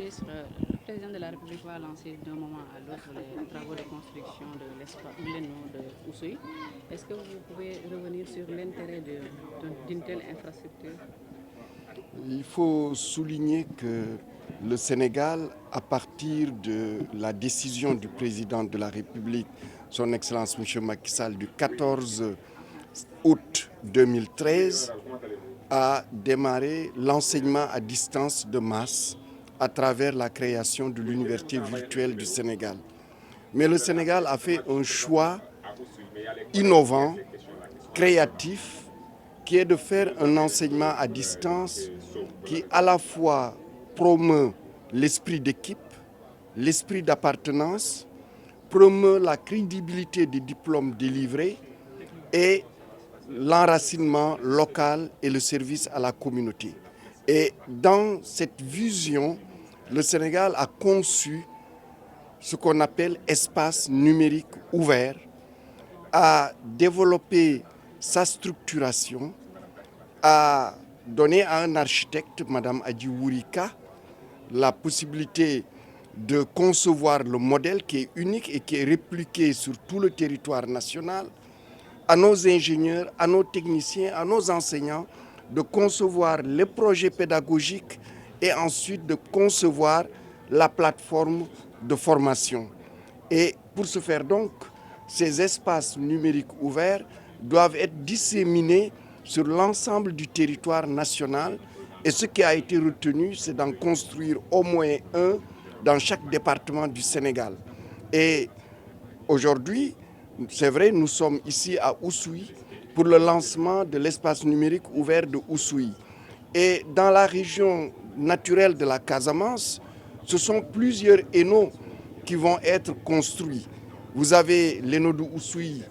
ministre, le président de la République va lancer d'un moment à l'autre les travaux de construction de l'espace de Oussouye. Est-ce que vous pouvez revenir sur l'intérêt d'une telle infrastructure? Il faut souligner que le Sénégal, à partir de la décision du président de la République, son Excellence M. Macky Sall, du 14 août 2013, a démarré l'enseignement à distance de masse à travers la création de l'Université virtuelle du Sénégal. Mais le Sénégal a fait un choix innovant, créatif, qui est de faire un enseignement à distance qui à la fois promeut l'esprit d'équipe, l'esprit d'appartenance, promeut la crédibilité des diplômes délivrés et l'enracinement local et le service à la communauté. Et dans cette vision, le Sénégal a conçu ce qu'on appelle espace numérique ouvert, a développé sa structuration, a donné à un architecte, Mme Adji Wourika, la possibilité de concevoir le modèle qui est unique et qui est répliqué sur tout le territoire national, à nos ingénieurs, à nos techniciens, à nos enseignants, de concevoir les projets pédagogiques et ensuite de concevoir la plateforme de formation. Et pour ce faire donc, ces espaces numériques ouverts doivent être disséminés sur l'ensemble du territoire national. Et ce qui a été retenu, c'est d'en construire au moins un dans chaque département du Sénégal. Et aujourd'hui, c'est vrai, nous sommes ici à Oussouye pour le lancement de l'espace numérique ouvert de Oussouye. Et dans la région naturelle de la Casamance, ce sont plusieurs haneaux qui vont être construits. Vous avez l'haneau de Oussouye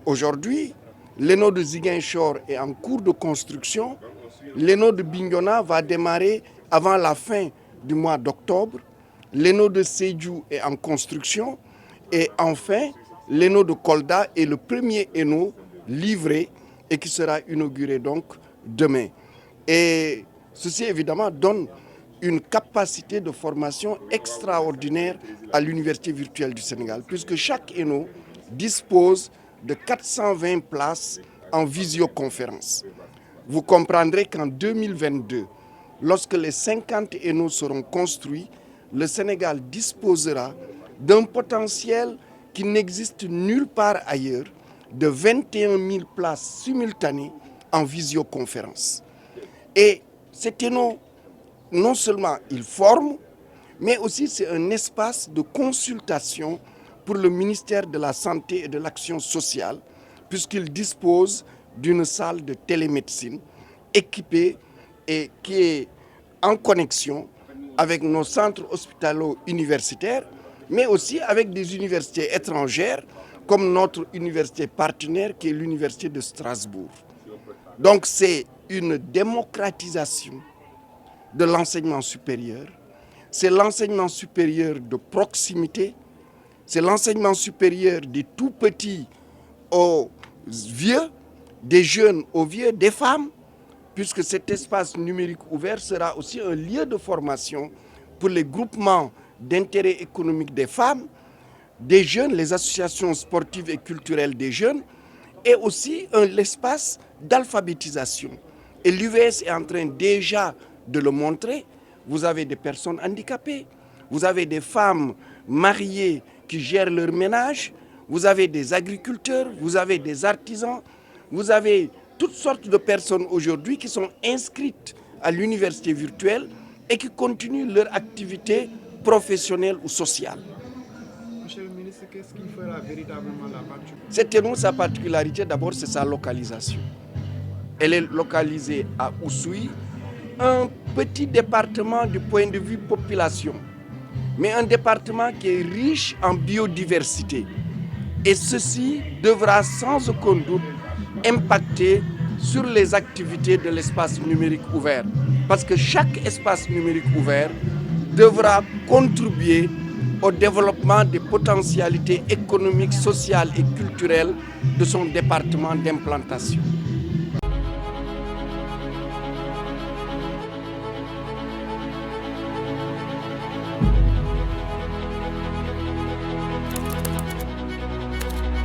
aujourd'hui, l'haneau de Ziguinchor est en cours de construction, l'haneau de Bignona va démarrer avant la fin du mois d'octobre, l'haneau de Sédhiou est en construction et enfin, l'haneau de Kolda est le premier haneau livré et qui sera inauguré donc demain. Et ceci évidemment donne une capacité de formation extraordinaire à l'Université virtuelle du Sénégal, puisque chaque haneau dispose de 420 places en visioconférence. Vous comprendrez qu'en 2022, lorsque les 50 haneaux seront construits, le Sénégal disposera d'un potentiel qui n'existe nulle part ailleurs, de 21 000 places simultanées en visioconférence. Et cet haneau, non seulement il forme, mais aussi c'est un espace de consultation pour le ministère de la Santé et de l'Action sociale, puisqu'il dispose d'une salle de télémédecine équipée et qui est en connexion avec nos centres hospitalo-universitaires, mais aussi avec des universités étrangères, comme notre université partenaire qui est l'université de Strasbourg. Donc c'est une démocratisation de l'enseignement supérieur, c'est l'enseignement supérieur de proximité, c'est l'enseignement supérieur des tout petits aux vieux, des jeunes aux vieux, des femmes, puisque cet espace numérique ouvert sera aussi un lieu de formation pour les groupements d'intérêt économique des femmes, des jeunes, les associations sportives et culturelles des jeunes, et aussi l'espace d'alphabétisation. Et l'UVS est en train déjà de le montrer. Vous avez des personnes handicapées, vous avez des femmes mariées qui gèrent leur ménage, vous avez des agriculteurs, vous avez des artisans, vous avez toutes sortes de personnes aujourd'hui qui sont inscrites à l'université virtuelle et qui continuent leur activité professionnelle ou sociale. Monsieur le ministre, qu'est-ce qui fera véritablement la particularité? Cette haneau, sa particularité, d'abord, c'est sa localisation. Elle est localisée à Oussouye, un petit département du point de vue population, mais un département qui est riche en biodiversité. Et ceci devra sans aucun doute impacter sur les activités de l'espace numérique ouvert. Parce que chaque espace numérique ouvert devra contribuer au développement des potentialités économiques, sociales et culturelles de son département d'implantation.